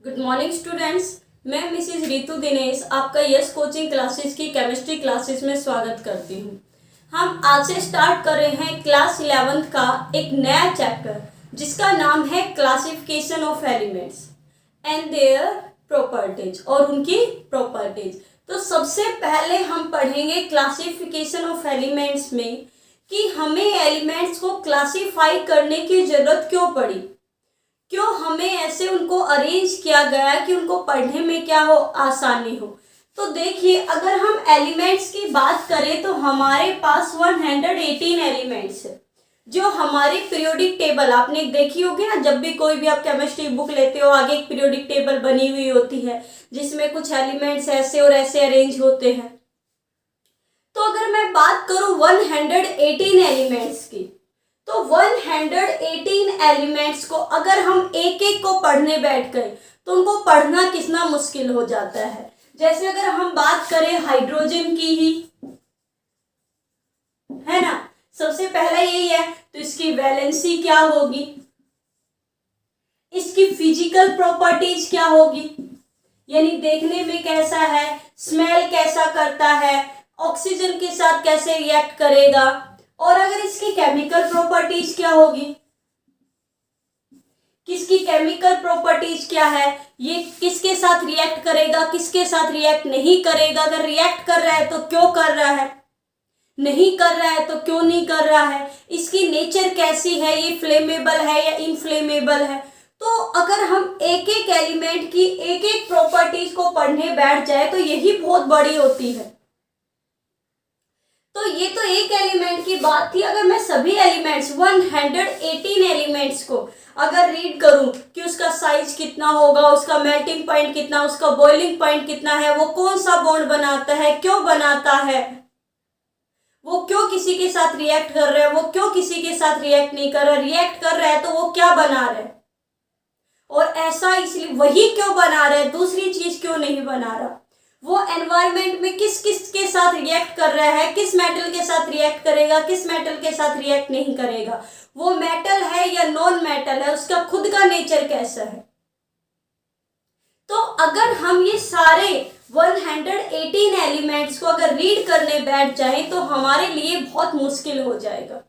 Good morning students. मैं Mrs Ritu Dinesh आपका yes coaching classes की केमिस्ट्री क्लासेस में स्वागत करती हूँ। हम आज से स्टार्ट कर रहे हैं क्लास 11th का एक नया चैप्टर जिसका नाम है classification of elements and their properties और उनकी प्रॉपर्टीज। तो सबसे पहले हम पढ़ेंगे क्लासिफिकेशन ऑफ एलिमेंट्स में कि हमें एलिमेंट्स को क्लासीफाई करने की जरूरत क्यों पड़ी, क्यों हमें ऐसे उनको अरेंज किया गया कि उनको पढ़ने में क्या हो, आसानी हो। तो देखिए, अगर हम एलिमेंट्स की बात करें तो हमारे पास 118 एलिमेंट्स है जो हमारी पीरियोडिक टेबल आपने देखी होगी ना। जब भी कोई भी आप केमिस्ट्री बुक लेते हो आगे एक पीरियोडिक टेबल बनी हुई होती है जिसमें कुछ एलिमेंट्स ऐसे और ऐसे अरेंज होते हैं। तो अगर मैं बात करूं 118 एलिमेंट्स की, तो 118 एलिमेंट्स को अगर हम एक एक को पढ़ने बैठ गए तो उनको पढ़ना कितना मुश्किल हो जाता है। जैसे अगर हम बात करें हाइड्रोजन की ही, है ना, सबसे पहला यही है। तो इसकी वैलेंसी क्या होगी, इसकी फिजिकल प्रॉपर्टीज क्या होगी, यानी देखने में कैसा है, स्मेल कैसा करता है, ऑक्सीजन के साथ कैसे रिएक्ट करेगा, और अगर इसकी केमिकल प्रॉपर्टीज क्या होगी, किसकी केमिकल प्रॉपर्टीज क्या है, ये किसके साथ रिएक्ट करेगा, किसके साथ रिएक्ट नहीं करेगा, अगर रिएक्ट कर रहा है तो क्यों कर रहा है, नहीं कर रहा है तो क्यों नहीं कर रहा है, इसकी नेचर कैसी है, ये फ्लेमेबल है या इनफ्लेमेबल है। तो अगर हम एक एक एलिमेंट की एक एक प्रॉपर्टीज को पढ़ने बैठ जाए तो यही बहुत बड़ी होती है। तो ये तो एक एलिमेंट की बात थी। अगर मैं सभी एलिमेंट्स 118 एलिमेंट्स को अगर रीड करूं कि उसका साइज कितना होगा, उसका मेल्टिंग पॉइंट कितना, उसका बॉइलिंग पॉइंट कितना है, वो कौन सा बॉन्ड बनाता है, क्यों बनाता है, वो क्यों किसी के साथ रिएक्ट कर रहा है, वो क्यों किसी के साथ रिएक्ट नहीं कर रहा, रिएक्ट कर रहा है तो वो क्या बना रहा है, और ऐसा इसलिए वही क्यों बना रहा है, दूसरी चीज क्यों नहीं बना रहा, वो एनवायरनमेंट में किस किस के साथ रिएक्ट कर रहा है, किस मेटल के साथ रिएक्ट करेगा, किस मेटल के साथ रिएक्ट नहीं करेगा, वो मेटल है या नॉन मेटल है, उसका खुद का नेचर कैसा है। तो अगर हम ये सारे 118 एलिमेंट्स को अगर रीड करने बैठ जाएं तो हमारे लिए बहुत मुश्किल हो जाएगा।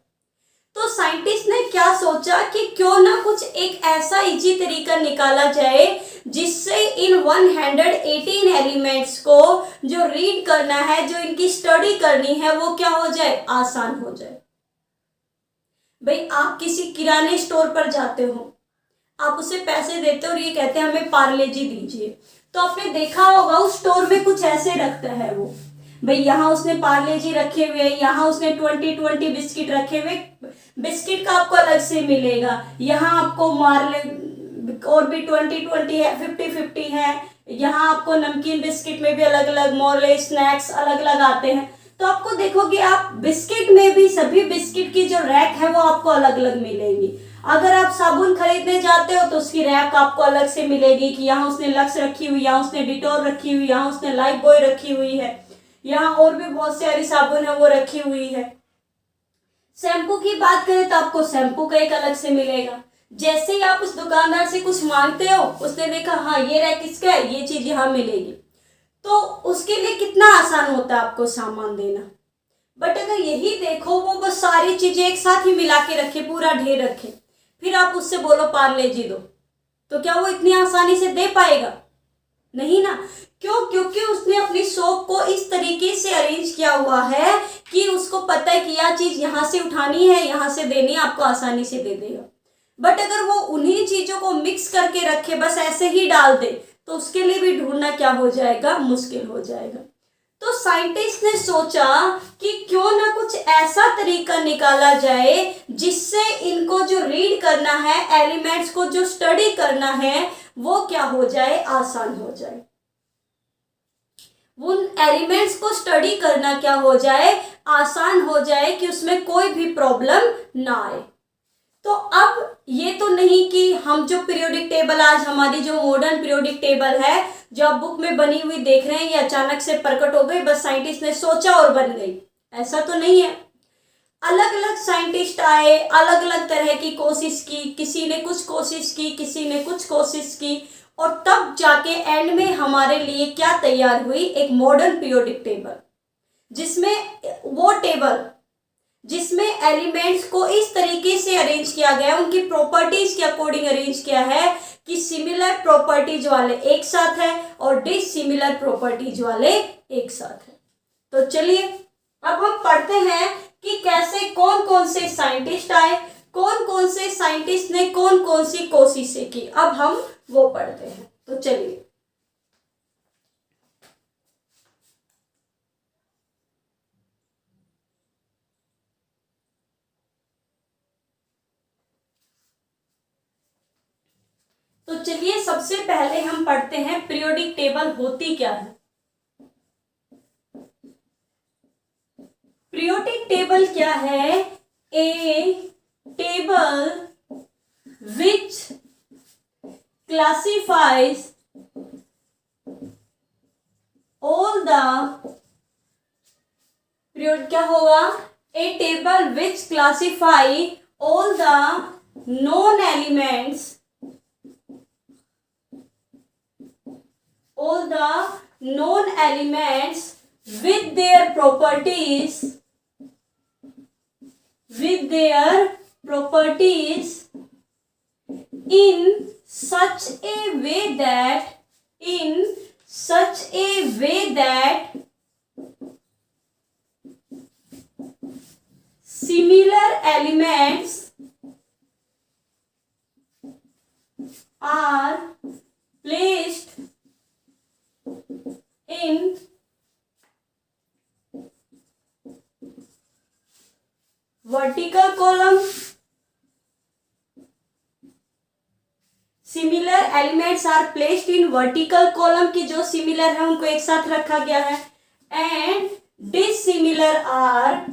तो साइंटिस्ट ने क्या सोचा कि क्यों ना कुछ एक ऐसा इजी तरीका निकाला जाए जिससे इन 118 एलिमेंट्स को जो रीड करना है, जो इनकी स्टडी करनी है, वो क्या हो जाए, आसान हो जाए। भाई, आप किसी किराने स्टोर पर जाते हो, आप उसे पैसे देते हो और ये कहते हैं हमें पार्ले जी दीजिए, तो आपने देखा होगा उस स्टोर में कुछ ऐसे रखता है वो, भाई यहाँ उसने पार्ले जी रखे हुए, यहाँ उसने 20 बिस्किट रखे हुए, बिस्किट का आपको अलग से मिलेगा, यहाँ आपको मार्ले और भी 20 है, 50 है, यहाँ आपको नमकीन बिस्किट में भी अलग अलग मोरले स्नैक्स अलग अलग आते हैं। तो आपको देखोगे आप बिस्किट में भी सभी बिस्किट की जो रैक है वो आपको अलग अलग मिलेगी। अगर आप साबुन खरीदने जाते हो तो उसकी रैक आपको अलग से मिलेगी कि यहाँ उसने लक्स रखी हुई, यहाँ उसने डिटॉल रखी हुई, यहाँ उसने लाइफ बॉय रखी हुई है, यहाँ और भी बहुत सारी साबुन है वो रखी हुई है। शैम्पू की बात करें तो आपको शैम्पू का एक अलग से मिलेगा। जैसे ही आप उस दुकानदार से कुछ मांगते हो, उसने देखा हाँ ये रैक किसका है, ये चीज यहाँ मिलेगी, तो उसके लिए कितना आसान होता है आपको सामान देना। बट अगर यही देखो वो बस सारी चीजें एक साथ ही मिला के रखे, पूरा ढेर रखे, फिर आप उससे बोलो पार्ले जी दो, तो क्या वो इतनी आसानी से दे पाएगा? नहीं ना। क्यों? क्योंकि उसने अपनी शॉप को इस तरीके से अरेंज किया हुआ है कि उसको पता है कि यह चीज यहाँ से उठानी है, यहाँ से देनी है, आपको आसानी से दे देगा। बट अगर वो उन्हीं चीजों को मिक्स करके रखे, बस ऐसे ही डाल दे, तो उसके लिए भी ढूंढना क्या हो जाएगा, मुश्किल हो जाएगा। तो साइंटिस्ट ने सोचा कि क्यों ना कुछ ऐसा तरीका निकाला जाए जिससे इनको जो रीड करना है, एलिमेंट्स को जो स्टडी करना है, वो क्या हो जाए, आसान हो जाए। उन एलिमेंट्स को स्टडी करना क्या हो जाए, आसान हो जाए, कि उसमें कोई भी प्रॉब्लम ना आए। तो अब ये तो नहीं कि हम जो पीरियोडिक टेबल, आज हमारी जो मॉडर्न पीरियोडिक टेबल है जो आप बुक में बनी हुई देख रहे हैं, ये अचानक से प्रकट हो गई, बस साइंटिस्ट ने सोचा और बन गई, ऐसा तो नहीं है। अलग अलग साइंटिस्ट आए, अलग अलग तरह की कोशिश की, किसी ने कुछ कोशिश की, किसी ने कुछ कोशिश की, और तब जाके एंड में हमारे लिए क्या तैयार हुई, एक मॉडर्न पीरियोडिक टेबल, जिसमें एलिमेंट्स को इस तरीके से अरेंज किया गया, उनकी प्रॉपर्टीज के अकॉर्डिंग अरेंज किया है कि सिमिलर प्रॉपर्टीज वाले एक साथ है और डिसिमिलर प्रॉपर्टीज वाले एक साथ है। तो चलिए अब हम पढ़ते हैं कि कैसे कौन कौन से साइंटिस्ट आए, कौन कौन से साइंटिस्ट ने कौन कौन सी कोशिशें की, अब हम वो पढ़ते हैं। तो चलिए सबसे पहले हम पढ़ते हैं पीरियोडिक टेबल होती क्या है। पीरियोडिक टेबल क्या है? A table which classifies all the period, क्या होगा? A table which classify all the known elements, all the known elements with their properties, in such a way that similar elements are placed in vertical column. Similar elements are placed in vertical column, की जो similar है उनको एक साथ रखा गया है। And dissimilar are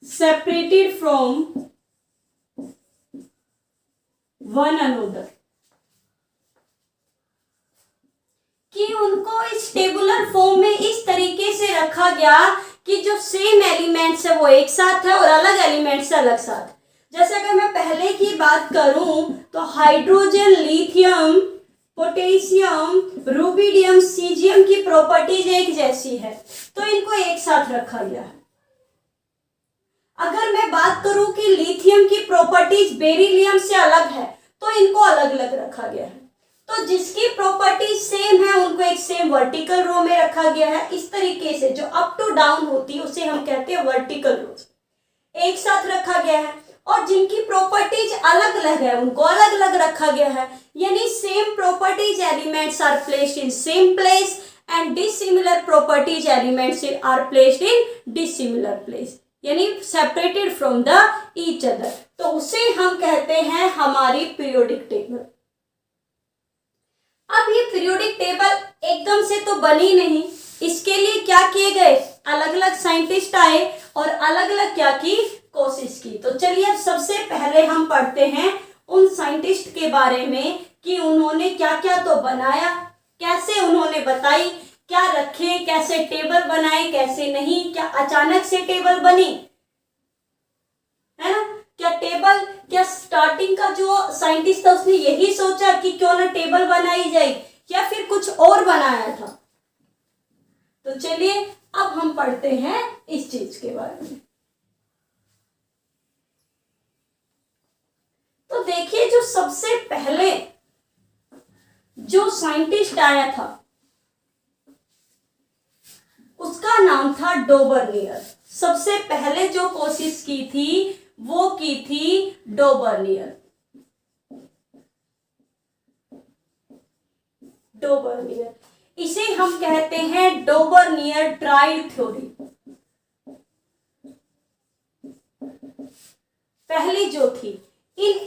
separated from one another, कि उनको इस टेबुलर फॉर्म में इस तरीके से रखा गया कि जो सेम एलिमेंट्स है वो एक साथ है और अलग एलिमेंट्स अलग साथ। जैसे अगर मैं पहले की बात करूं तो hydrogen, lithium, potassium, rubidium, caesium की प्रॉपर्टीज एक जैसी है तो इनको एक साथ रखा गया है। अगर मैं बात करूं कि लिथियम की प्रॉपर्टीज बेरिलियम से अलग है तो इनको अलग अलग रखा गया है। तो जिसकी प्रॉपर्टी सेम है उनको एक सेम वर्टिकल रो में रखा गया है। इस तरीके से जो अप टू डाउन होती है उसे हम कहते हैं वर्टिकल रोज, एक साथ रखा गया है। और जिनकी प्रॉपर्टीज अलग अलग है उनको अलग अलग रखा गया है। यानी same properties elements are placed in same place and dissimilar properties elements are placed in dissimilar place, यानी separated from the each other. तो उसे हम कहते हैं हमारी पीरियोडिक टेबल। अब ये पीरियोडिक टेबल एकदम से तो बनी नहीं, इसके लिए क्या किए गए, अलग अलग साइंटिस्ट आए और अलग अलग क्या की, कोशिश की। तो चलिए अब सबसे पहले हम पढ़ते हैं उन साइंटिस्ट के बारे में कि उन्होंने क्या क्या तो बनाया, कैसे उन्होंने बताई, क्या रखे, कैसे टेबल बनाए, कैसे नहीं, क्या अचानक से टेबल बनी है ना, क्या स्टार्टिंग का जो साइंटिस्ट था उसने यही सोचा कि क्यों ना टेबल बनाई जाए, या फिर कुछ और बनाया था। तो चलिए अब हम पढ़ते हैं इस चीज के बारे में। तो देखिए जो सबसे पहले जो साइंटिस्ट आया था उसका नाम था डोबर्नियर। सबसे पहले जो कोशिश की थी वो की थी डोबर्नियर। इसे हम कहते हैं डोबर्नियर ट्राइड थ्योरी। पहली जो थी इन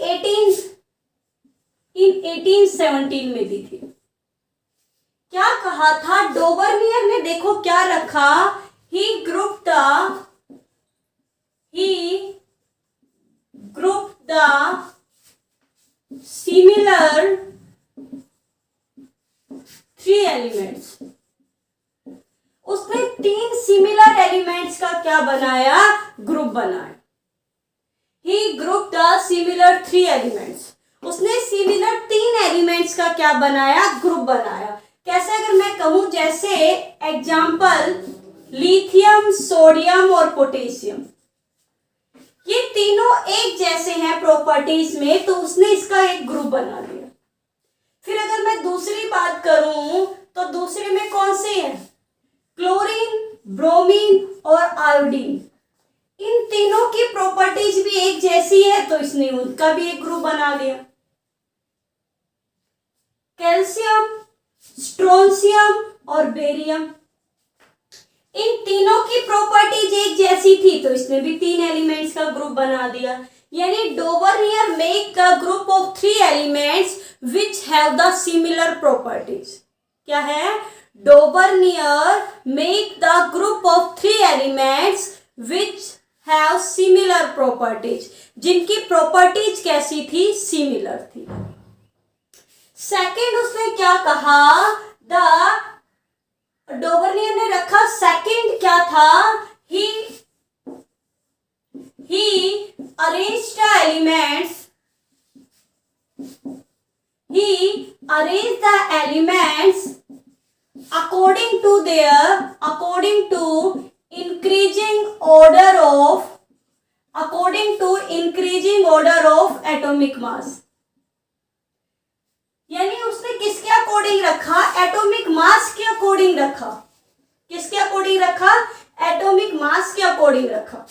1817 में दी थी। क्या कहा था डोबर्नियर ने, देखो क्या रखा, ही grouped the similar three elements। उसने 3 सिमिलर एलिमेंट्स का क्या बनाया, ग्रुप बनाया। He grouped the similar 3 elements, उसने सिमिलर 3 एलिमेंट्स का क्या बनाया, ग्रुप बनाया। कैसे, अगर मैं कहूं जैसे एग्जाम्पल लिथियम, सोडियम और पोटेशियम, ये तीनों एक जैसे हैं प्रॉपर्टीज में, तो उसने इसका एक ग्रुप बना दिया। फिर अगर मैं दूसरी बात करूं तो दूसरे में कौन से हैं, क्लोरीन, ब्रोमीन और आयोडीन, इन तीनों की प्रॉपर्टीज भी एक जैसी है, तो इसने उनका भी एक ग्रुप बना दिया। कैल्शियम, स्ट्रोंशियम और बेरियम, इन तीनों की प्रॉपर्टीज एक जैसी थी, तो इसने भी 3 एलिमेंट्स का ग्रुप बना दिया। यानी Dobereiner make the group of 3 elements which have the similar properties. क्या है, Dobereiner make the group of 3 elements which have similar properties, जिनकी प्रॉपर्टीज कैसी थी, सिमिलर थी। सेकेंड उसने क्या कहा, डोबरनियर ने रखा सेकंड क्या था, ही arranged the elements, according to increasing order of atomic mass। यानी उसने किसके अकॉर्डिंग रखा, एटॉमिक मास के अकॉर्डिंग रखा। किसके अकॉर्डिंग रखा, एटॉमिक मास के अकॉर्डिंग रखा।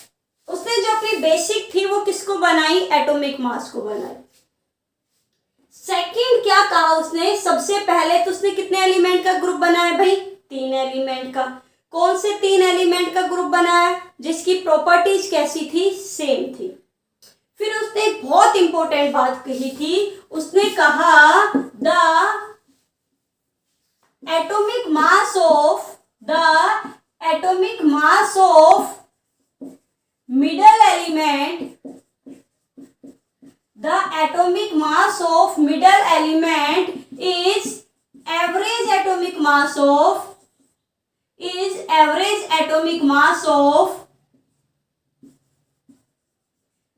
उसने जो अपनी बेसिक थी वो किसको बनाई, एटॉमिक मास को बनाई। सेकंड क्या कहा उसने, सबसे पहले तो उसने कितने एलिमेंट का ग्रुप बनाया भाई, 3 एलिमेंट का। कौन से 3 एलिमेंट का ग्रुप बनाया, जिसकी प्रॉपर्टीज कैसी थी, सेम थी। फिर उसने एक बहुत इंपॉर्टेंट बात कही थी, उसने कहा the atomic mass of middle element, the atomic mass of middle element is average atomic mass of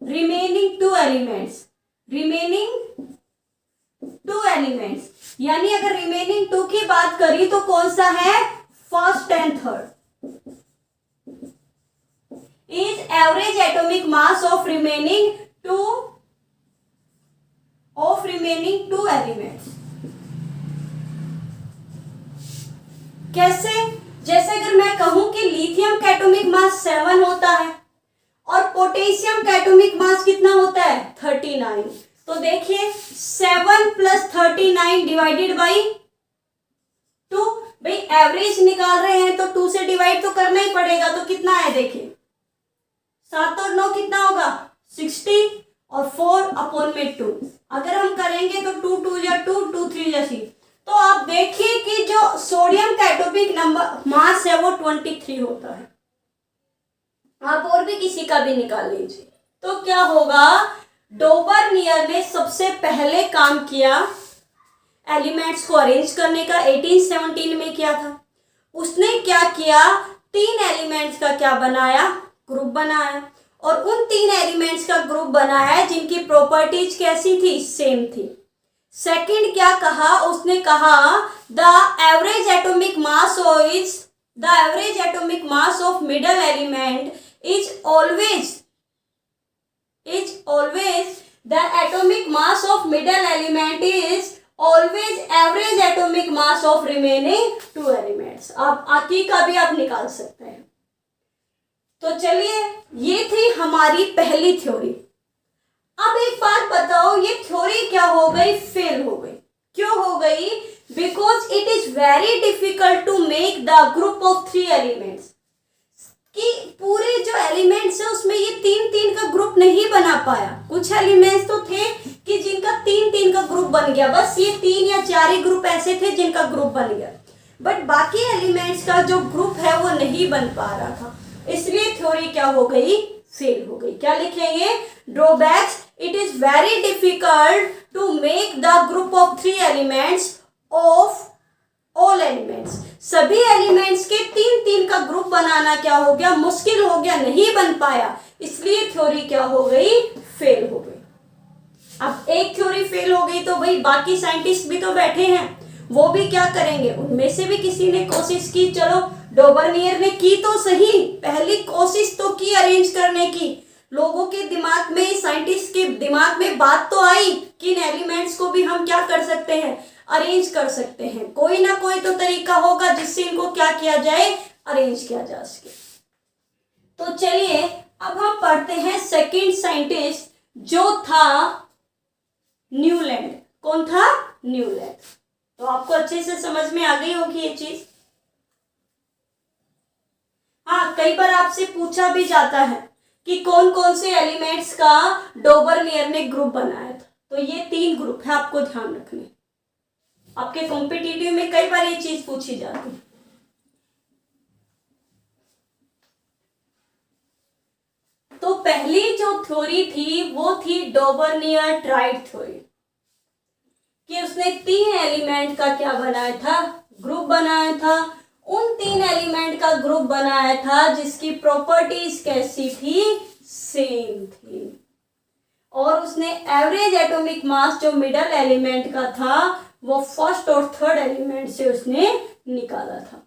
remaining two elements। यानी अगर remaining 2 की बात करी तो कौन सा है, first and third, is average atomic mass of remaining two elements। कैसे, जैसे अगर मैं कहूं कि लिथियम का एटॉमिक मास 7 होता है और पोटेशियम का एटॉमिक मास कितना होता है, 39। तो देखिए 7 + 39 डिवाइडेड बाई 2। भाई एवरेज निकाल रहे हैं तो 2 से डिवाइड तो करना ही पड़ेगा। तो कितना है, देखिए 7 और 9 कितना होगा, 60 और 4/2। अगर हम करेंगे तो 2 2 या 2 2 3 जैसी। तो आप देखिए कि जो सोडियम का एटॉमिक नंबर मास है वो 23 होता है। आप और भी किसी का भी निकाल लीजिए। तो क्या होगा, डोबरनियर ने सबसे पहले काम किया एलिमेंट्स को अरेंज करने का, 1817 में किया था। उसने क्या किया, 3 एलिमेंट्स का क्या बनाया, ग्रुप बनाया, और उन 3 एलिमेंट्स का ग्रुप बनाया जिनकी प्रॉपर्टीज कैसी थी, सेम थी। सेकंड क्या कहा, उसने कहा the average atomic mass of middle element is always the atomic mass of middle element is always average atomic mass of remaining 2 elements। आप आकी का भी आप निकाल सकते हैं। तो चलिए, ये थी हमारी पहली थ्योरी। अब एक बात बताओ, ये थ्योरी क्या हो गई, फेल हो गई। क्यों हो गई, because it is very difficult to make the group of 3 elements. कि पूरे जो एलिमेंट्स है उसमें ये 3 का ग्रुप नहीं बना पाया। कुछ एलिमेंट्स तो थे कि जिनका 3 का ग्रुप बन गया, बस ये 3 या 4 ही ग्रुप ऐसे थे जिनका ग्रुप बन गया, बट बाकी एलिमेंट्स का जो ग्रुप है वो नहीं बन पा रहा था। इसलिए थ्योरी क्या हो गई, फेल हो गई। क्या लिखेंगे, drawbacks, it is very difficult to make the group of 3 elements of all elements. सभी एलिमेंट्स के 3 का ग्रुप बनाना क्या हो गया, मुश्किल हो गया, नहीं बन पाया। इसलिए थ्योरी क्या हो गई, फेल हो गई। गई तो भाई बाकी साइंटिस्ट भी तो बैठे हैं, वो भी क्या करेंगे, उनमें से भी किसी ने कोशिश की, चलो डोबरनियर ने की तो सही, पहली कोशिश तो की अरेंज करने की, लोगों के दिमाग में, साइंटिस्ट के दिमाग में बात तो आई कि इन एलिमेंट्स को भी हम क्या कर सकते हैं, अरेंज कर सकते हैं, कोई ना कोई तो तरीका होगा जिससे इनको क्या किया जाए, अरेंज किया जा सके। तो चलिए अब हम पढ़ते हैं सेकंड साइंटिस्ट जो था न्यूलैंड। कौन था? न्यूलैंड। तो आपको अच्छे से समझ में आ गई होगी ये चीज। हाँ, कई बार आपसे पूछा भी जाता है कि कौन कौन से एलिमेंट्स का डोबरनियर ने ग्रुप बनाया था, तो ये 3 ग्रुप है, आपको ध्यान रखने। आपके कॉम्पिटिटिव में कई बार ये चीज पूछी जाती है। तो पहली जो थ्योरी थी वो थी डोबरनियर ट्राइड थ्योरी, कि उसने 3 एलिमेंट का क्या बनाया था, ग्रुप बनाया था। उन 3 एलिमेंट का ग्रुप बनाया था जिसकी प्रॉपर्टीज कैसी थी, सेम थी, और उसने एवरेज एटॉमिक मास जो मिडल एलिमेंट का था वो फर्स्ट और थर्ड एलिमेंट से उसने निकाला था।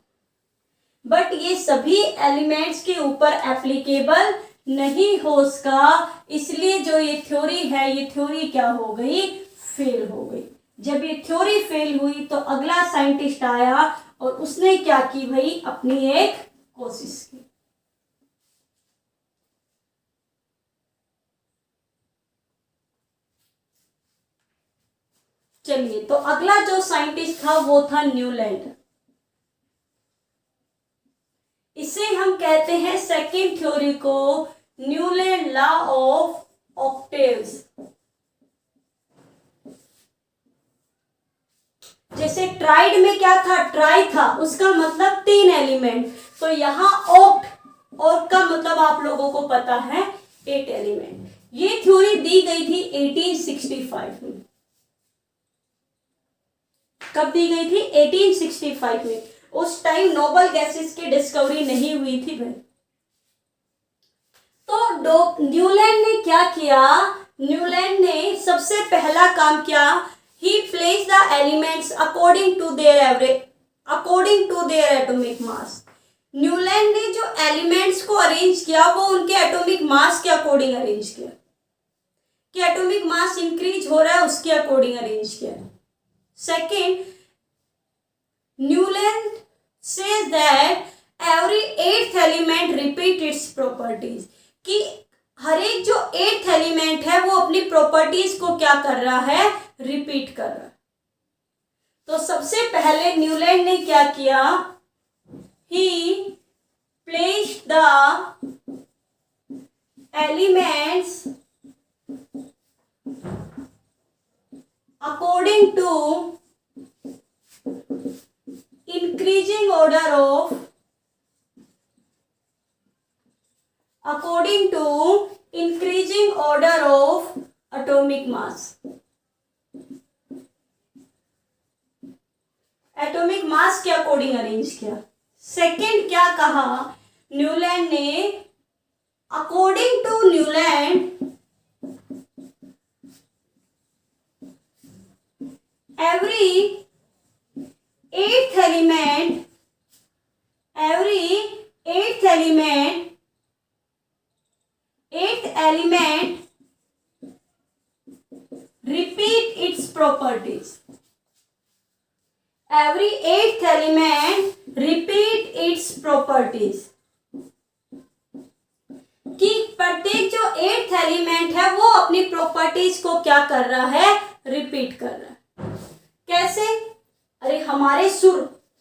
बट ये सभी एलिमेंट्स के ऊपर एप्लीकेबल नहीं हो सका, इसलिए जो ये थ्योरी है, ये थ्योरी क्या हो गई, फेल हो गई। जब ये थ्योरी फेल हुई तो अगला साइंटिस्ट आया और उसने क्या की भाई, अपनी एक कोशिश की। चलिए, तो अगला जो साइंटिस्ट था वो था न्यूलैंड। इसे हम कहते हैं सेकेंड थ्योरी को न्यूलैंड लॉ ऑफ ऑक्टेव्स। जैसे ट्राइड में क्या था, ट्राई था, उसका मतलब 3 एलिमेंट, तो यहां ऑक्ट, ऑक्ट का मतलब आप लोगों को पता है 8 एलिमेंट। ये थ्योरी दी गई थी 1865 में। कब दी गई थी? 1865 में। उस टाइम नोबल गैसेस की डिस्कवरी नहीं हुई थी भाई। तो न्यूलैंड ने क्या किया, न्यूलैंड ने सबसे पहला काम किया, he place the elements according to their atomic mass. Newland ने जो एलिमेंट्स को अरेंज किया वो उनके एटॉमिक मास के अकॉर्डिंग अरेंज किया, कि एटॉमिक मास इंक्रीज हो रहा है उसके अकॉर्डिंग अरेंज किया। Second, Newland says that every 8th element repeat its properties, कि हर एक जो 8th एलिमेंट है वो अपनी प्रॉपर्टीज को क्या कर रहा है, रिपीट कर रहा है। तो सबसे पहले न्यूलैंड ने क्या किया, he placed the elements according to increasing order of atomic mass। Atomic mass के अकॉर्डिंग अरेंज किया। सेकेंड क्या कहा न्यूलैंड ने, according to Newland every eighth element repeat its properties। every eighth element repeat its properties, कि प्रत्येक जो 8th element है वो अपनी प्रॉपर्टीज को क्या कर रहा है, रिपीट कर रहा है। कैसे? अरे हमारे सुर,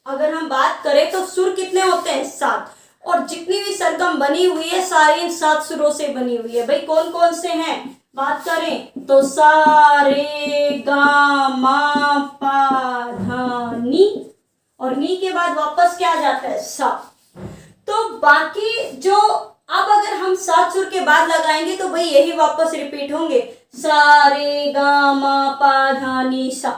अगर हम बात करें तो सुर कितने होते हैं, 7, और जितनी भी सरगम बनी हुई है सारी इन 7 सुरों से बनी हुई है। भाई कौन कौन से हैं, बात करें तो सा रे गा मा पा धा नी, और नी के बाद वापस क्या आ जाता है, सा। तो बाकी जो अब अगर हम 7 सुर के बाद लगाएंगे तो भाई यही वापस रिपीट होंगे, सा रे गा मा पा धा नी सा।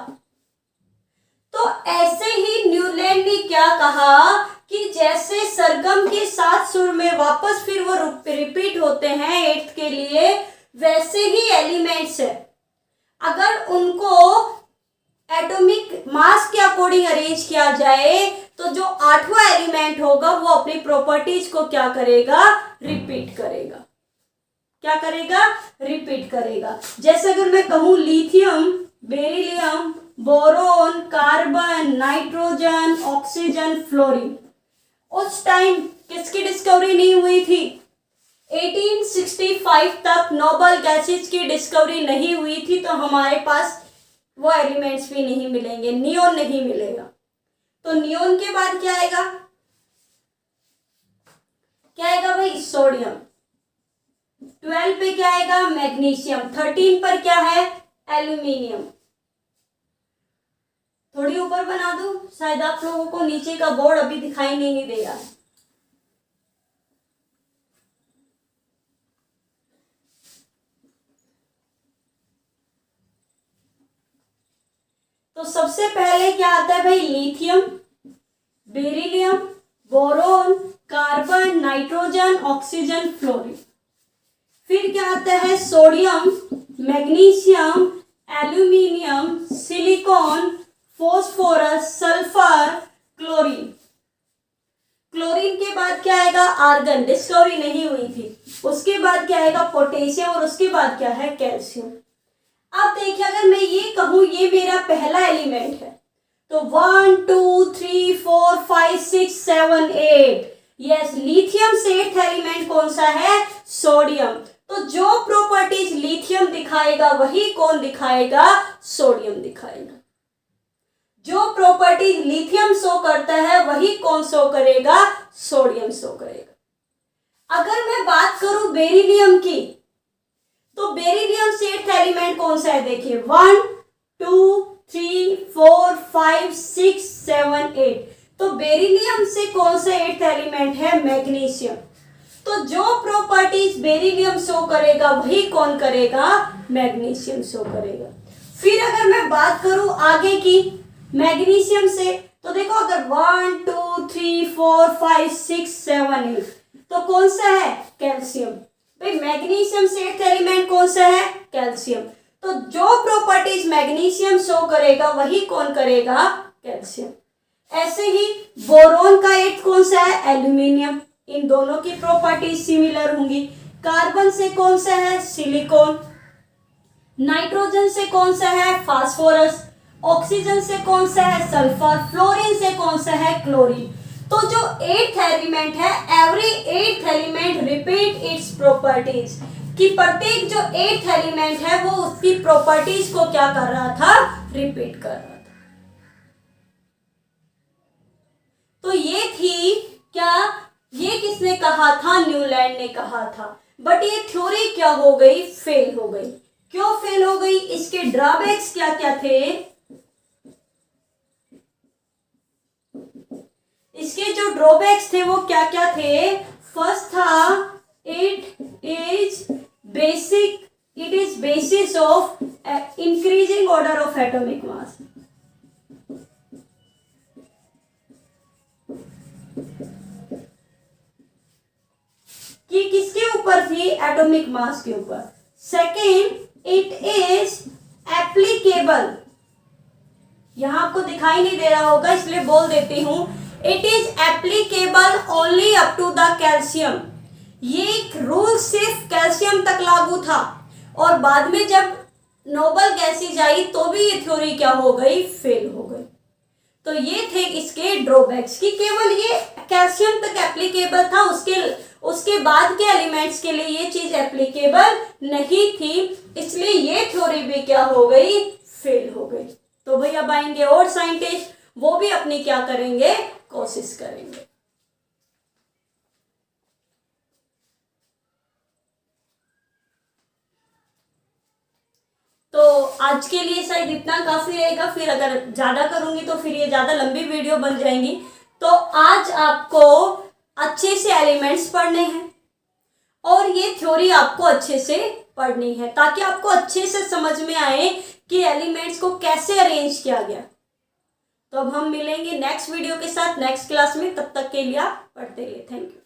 तो ऐसे ही न्यूलैंड ने क्या कहा कि जैसे सरगम के 7 सुर में वापस फिर वो रिपीट होते हैं 8th के लिए, वैसे ही एलिमेंट्स है, अगर उनको अरेंज किया जाए तो जो आठवां एलिमेंट होगा वो अपनी प्रॉपर्टीज को क्या करेगा, रिपीट करेगा। क्या करेगा, रिपीट करेगा। जैसे अगर मैं कहूं lithium, beryllium, boron, carbon, nitrogen, oxygen, fluorine, उस टाइम किसकी डिस्कवरी नहीं हुई थी? 1865 तक नोबल गैसेज की डिस्कवरी नहीं हुई थी, तो हमारे पास वो एलिमेंट्स भी नहीं मिलेंगे, नियोन नहीं मिलेगा। तो नियोन के बाद क्या आएगा, क्या आएगा भाई, सोडियम। 12 पे क्या आएगा, मैग्नीशियम। 13 पर क्या है, एल्यूमिनियम। थोड़ी ऊपर बना दूं, शायद आप लोगों को नीचे का बोर्ड अभी दिखाई नहीं दे रहा है। तो सबसे पहले क्या आता है भाई, lithium, beryllium, boron, carbon, nitrogen, oxygen, fluorine. फिर क्या आता है, sodium, magnesium, aluminium, silicon, phosphorus, sulphur, chlorine. Chlorine के बाद क्या आएगा, आर्गन, डिस्कवरी नहीं हुई थी। उसके बाद क्या आएगा, पोटेशियम, और उसके बाद क्या है, कैल्शियम। अब देखिए, अगर मैं ये कहूं ये मेरा पहला एलिमेंट है, तो 1 2 3 4 5 6 7 8, यस, लिथियम से 8th एलिमेंट कौन सा है, सोडियम। तो जो प्रॉपर्टीज लिथियम दिखाएगा वही कौन दिखाएगा, सोडियम दिखाएगा। जो प्रॉपर्टीज लिथियम शो करता है वही कौन शो करेगा, सोडियम शो करेगा। अगर मैं बात करूं बेरिलियम की, तो बेरिलियम से 8th एलिमेंट कौन सा है, देखिए 1 2 3 4 5 6 7 8। तो बेरिलियम से कौन सा 8th एलिमेंट है, मैग्नीशियम। तो जो प्रॉपर्टीज बेरिलियम शो करेगा वही कौन करेगा, मैग्नीशियम शो करेगा। फिर अगर मैं बात करूं आगे की मैग्नीशियम से, तो देखो अगर 1 2 3 4 5 6 7 8, तो कौन सा है, कैल्शियम। भाई मैग्नीशियम से 8th एलिमेंट कौन सा है, कैल्शियम। तो जो प्रॉपर्टीज मैग्नीशियम शो करेगा वही कौन करेगा, कैल्शियम। ऐसे ही बोरोन का 8th कौन सा है, एल्यूमिनियम। इन दोनों की प्रॉपर्टीज सिमिलर होंगी। कार्बन से कौन सा है, सिलिकॉन। नाइट्रोजन से कौन सा है, फास्फोरस। ऑक्सीजन से कौन सा है, सल्फर। फ्लोरीन से कौन सा है, क्लोरीन। तो जो 8th एलिमेंट है, every 8th element repeat its properties, कि प्रत्येक जो 8th एलिमेंट है वो उसकी प्रॉपर्टीज को क्या कर रहा था, रिपीट कर रहा था। तो ये थी क्या, ये किसने कहा था, न्यूलैंड ने कहा था। बट ये थ्योरी क्या हो गई, फेल हो गई। क्यों फेल हो गई, इसके ड्रॉबैक्स क्या क्या थे, इसके जो ड्रॉबैक्स थे वो क्या क्या थे। फर्स्ट था, it is basis of increasing order of atomic mass. कि किसके ऊपर थी, एटॉमिक मास के ऊपर। सेकेंड, इट इज एप्लीकेबल, यहां आपको दिखाई नहीं दे रहा होगा इसलिए बोल देती हूं, it is applicable only up to the calcium. ये रूल सिर्फ कैल्शियम तक लागू था, और बाद में जब नोबल गैसेज आई तो भी ये थ्योरी क्या हो गई, फेल हो गई। तो ये थे इसके ड्रॉबैक्स, कि केवल ये कैल्शियम तक एप्लीकेबल था, उसके बाद के एलिमेंट्स के लिए ये चीज एप्लीकेबल नहीं थी, इसलिए ये थ्योरी भी क्या हो गई, फेल हो गई। तो भाई अब आएंगे और साइंटिस्ट, वो भी अपनी क्या करेंगे, कोशिश करेंगे। तो आज के लिए शायद इतना काफी रहेगा, फिर अगर ज्यादा करूंगी तो फिर ये ज्यादा लंबी वीडियो बन जाएंगी। तो आज आपको अच्छे से एलिमेंट्स पढ़ने हैं और ये थ्योरी आपको अच्छे से पढ़नी है, ताकि आपको अच्छे से समझ में आए कि एलिमेंट्स को कैसे अरेंज किया गया। तो अब हम मिलेंगे नेक्स्ट वीडियो के साथ नेक्स्ट क्लास में, तब तक के लिए आप पढ़ते रहिए। Thank you.